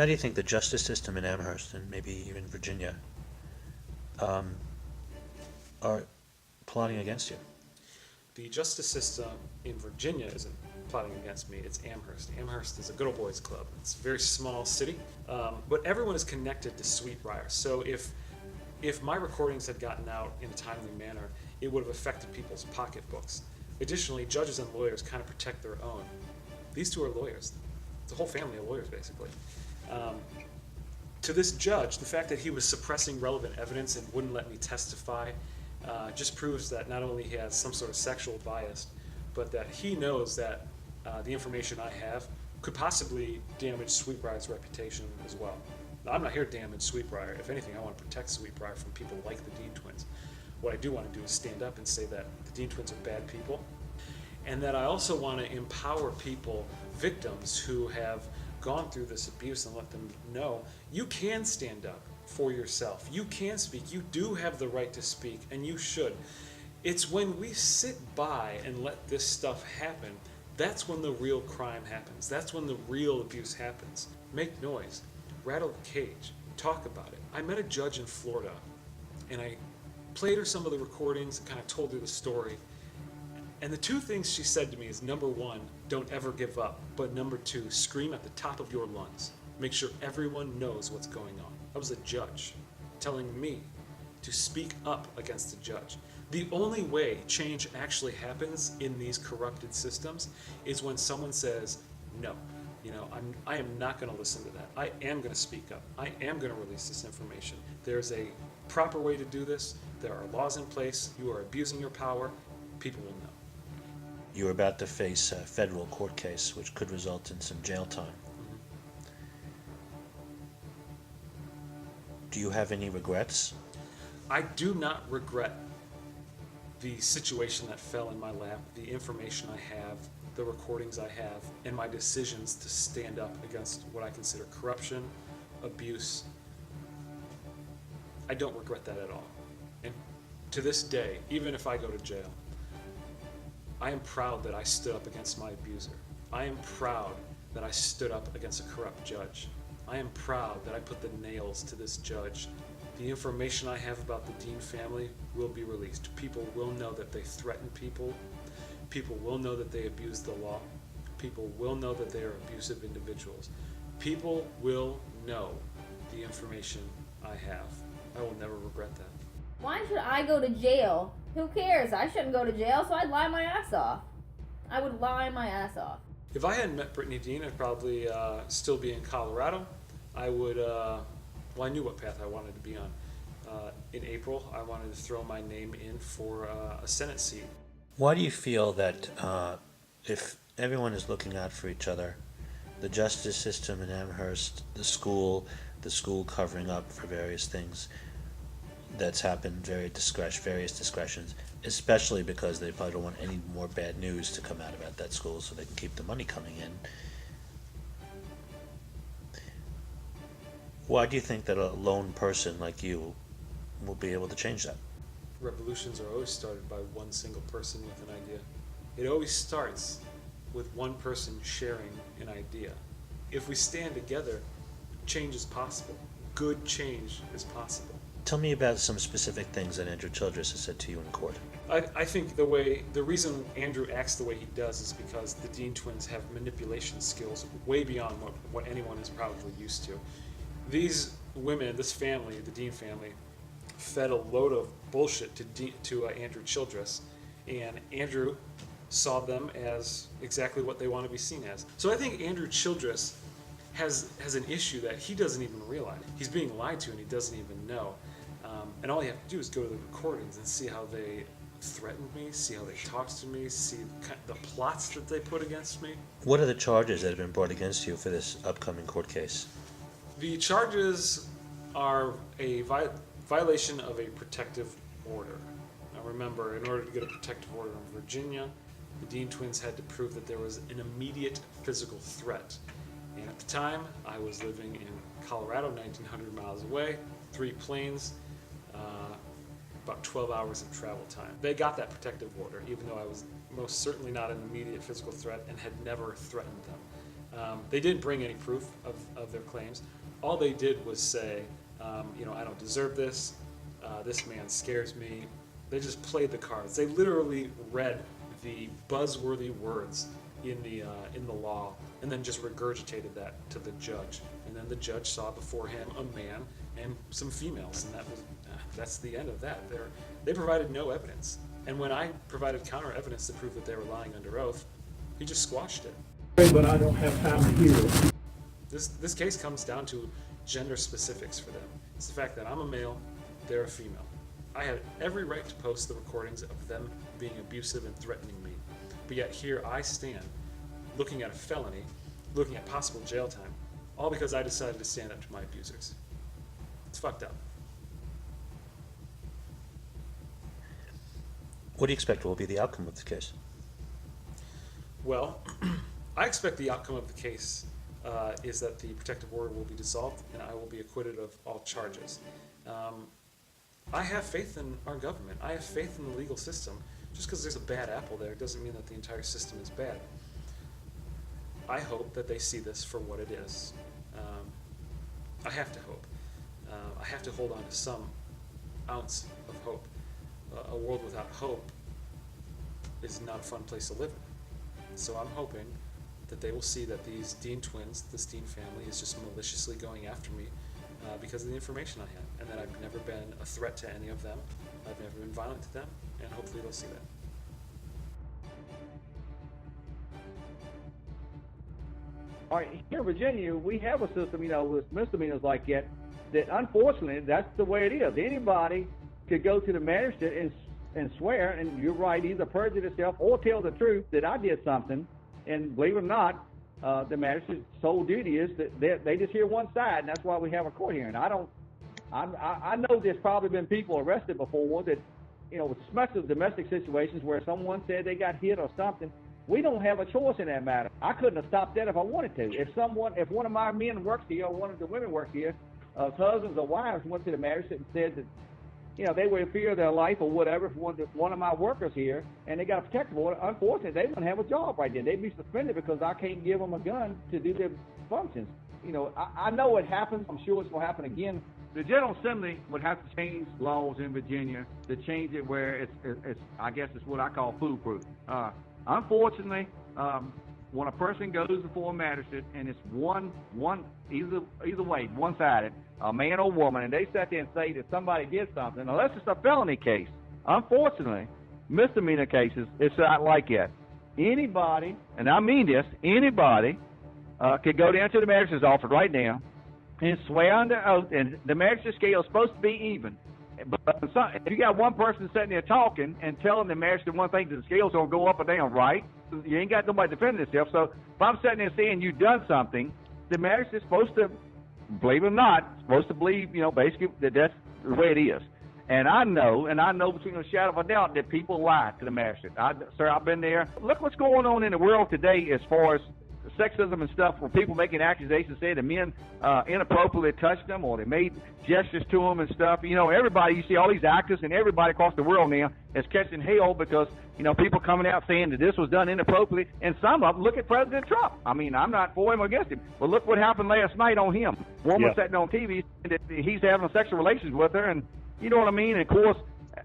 How do you think the justice system in Amherst and maybe even Virginia um, are plotting against you? The justice system in Virginia isn't plotting against me, it's Amherst. Amherst is a good old boys club. It's a very small city, but everyone is connected to Sweetbriar. So if my recordings had gotten out in a timely manner, it would have affected people's pocketbooks. Additionally, judges and lawyers kind of protect their own. These two are lawyers. It's a whole family of lawyers, basically. Um, to this judge, the fact that he was suppressing relevant evidence and wouldn't let me testify just proves that not only he has some sort of sexual bias, but that he knows that the information I have could possibly damage Sweetbriar's reputation as well. Now, I'm not here to damage Sweetbriar. If anything, I want to protect Sweetbriar from people like the Dean twins. What I do want to do is stand up and say that the Dean twins are bad people, and that I also want to empower people, victims who have gone through this abuse, and let them know you can stand up for yourself. You can speak. You do have the right to speak, and you should. It's when we sit by and let this stuff happen, that's when the real crime happens. That's when the real abuse happens. Make noise. Rattle the cage. Talk about it. I met a judge in Florida, and I played her some of the recordings and kind of told her the story. And the two things she said to me is, number one, don't ever give up. But number two, scream at the top of your lungs. Make sure everyone knows what's going on. I was a judge telling me to speak up against the judge. The only way change actually happens in these corrupted systems is when someone says, no, I am not going to listen to that. I am going to speak up. I am going to release this information. There's a proper way to do this. There are laws in place. You are abusing your power. People will know. You're about to face a federal court case which could result in some jail time. Do you have any regrets? I do not regret the situation that fell in my lap, the information I have, the recordings I have, and my decisions to stand up against what I consider corruption, abuse. I don't regret that at all. And to this day, even if I go to jail, I am proud that I stood up against my abuser. I am proud that I stood up against a corrupt judge. I am proud that I put the nails to this judge. The information I have about the Dean family will be released. People will know that they threaten people. People will know that they abuse the law. People will know that they are abusive individuals. People will know the information I have. I will never regret that. Why should I go to jail? Who cares? I shouldn't go to jail, so I'd lie my ass off. I would lie my ass off. If I hadn't met Brittany Dean, I'd probably still be in Colorado. I would, I knew what path I wanted to be on. In April, I wanted to throw my name in for a Senate seat. Why do you feel that if everyone is looking out for each other, the justice system in Amherst, the school covering up for various things that's happened, various discretions, especially because they probably don't want any more bad news to come out about that school so they can keep the money coming in. Why do you think that a lone person like you will be able to change that? Revolutions are always started by one single person with an idea. It always starts with one person sharing an idea. If we stand together, change is possible. Good change is possible. Tell me about some specific things that Andrew Childress has said to you in court. I think the reason Andrew acts the way he does is because the Dean twins have manipulation skills way beyond what anyone is probably used to. These women, this family, the Dean family, fed a load of bullshit to Andrew Childress, and Andrew saw them as exactly what they want to be seen as. So I think Andrew Childress has an issue that he doesn't even realize. He's being lied to and he doesn't even know. And all you have to do is go to the recordings and see how they threatened me, see how they talked to me, see the plots that they put against me. What are the charges that have been brought against you for this upcoming court case? The charges are a violation of a protective order. Now remember, in order to get a protective order in Virginia, the Dean twins had to prove that there was an immediate physical threat. And at the time, I was living in Colorado, 1,900 miles away, 3 planes, about 12 hours of travel time. They got that protective order, even though I was most certainly not an immediate physical threat and had never threatened them. They didn't bring any proof of their claims. All they did was say, I don't deserve this. This man scares me. They just played the cards. They literally read the buzzworthy words in the law and then just regurgitated that to the judge. And then the judge saw before him a man and some females, and that's the end of that. They provided no evidence. And when I provided counter evidence to prove that they were lying under oath, he just squashed it. But I don't have time to hear it. This case comes down to gender specifics for them. It's the fact that I'm a male, they're a female. I had every right to post the recordings of them being abusive and threatening me. But yet here I stand, looking at a felony, looking at possible jail time, all because I decided to stand up to my abusers. It's fucked up. What do you expect will be the outcome of the case? Well, I expect the outcome of the case is that the protective order will be dissolved and I will be acquitted of all charges. I have faith in our government. I have faith in the legal system. Just because there's a bad apple there doesn't mean that the entire system is bad. I hope that they see this for what it is. I have to hope. I have to hold on to some ounce of hope. A world without hope is not a fun place to live in. So I'm hoping that they will see that these Dean twins, this Dean family, is just maliciously going after me because of the information I have, and that I've never been a threat to any of them. I've never been violent to them, and hopefully they'll see that. All right, here in Virginia, we have a system, with misdemeanors like that unfortunately, that's the way it is. Anybody could go to the magistrate and swear, and you're right, either perjure themselves or tell the truth that I did something. And believe it or not, the magistrate's sole duty is that they just hear one side, and that's why we have a court hearing. I know there's probably been people arrested before that, especially domestic situations where someone said they got hit or something. We don't have a choice in that matter. I couldn't have stopped that if I wanted to. If one of my men works here or one of the women work here, husbands or wives went to the magistrate and said that, they were in fear of their life or whatever, if one of my workers here, and they got a protective order, unfortunately, they wouldn't have a job right then. They'd be suspended because I can't give them a gun to do their functions. I know it happens. I'm sure it's going to happen again. The General Assembly would have to change laws in Virginia to change it where it's I guess it's what I call foolproof. Unfortunately, when a person goes before a magistrate and it's either way, one-sided, a man or woman, and they sit there and say that somebody did something, unless it's a felony case, unfortunately, misdemeanor cases, it's not like that. Anybody, and I mean this, anybody could go down to the magistrate's office right now and swear under oath, and the magistrate scale is supposed to be even. But if you got one person sitting there talking and telling the magistrate one thing, the scales don't go up or down, right? You ain't got nobody defending themselves. So if I'm sitting there saying you've done something, the magistrate's supposed to, believe it or not, supposed to believe, basically that that's the way it is. And I know between a shadow of a doubt that people lie to the magistrate. Sir, I've been there. Look what's going on in the world today as far as sexism and stuff, where people making accusations saying the men inappropriately touched them or they made gestures to them and stuff. Everybody, you see all these actors and everybody across the world now is catching hell because, people coming out saying that this was done inappropriately. And some of them, look at President Trump. I mean, I'm not for him or against him. But look what happened last night on him. Woman sitting on TV saying that he's having sexual relations with her, and you know what I mean? And of course,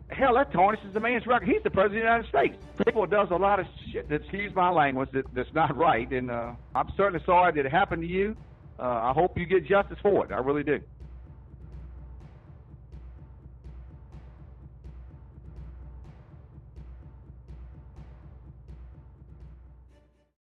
hell, that tarnishes the man's record. He's the president of the United States. People does a lot of shit, excuse my language, that's not right. And I'm certainly sorry that it happened to you. I hope you get justice for it. I really do.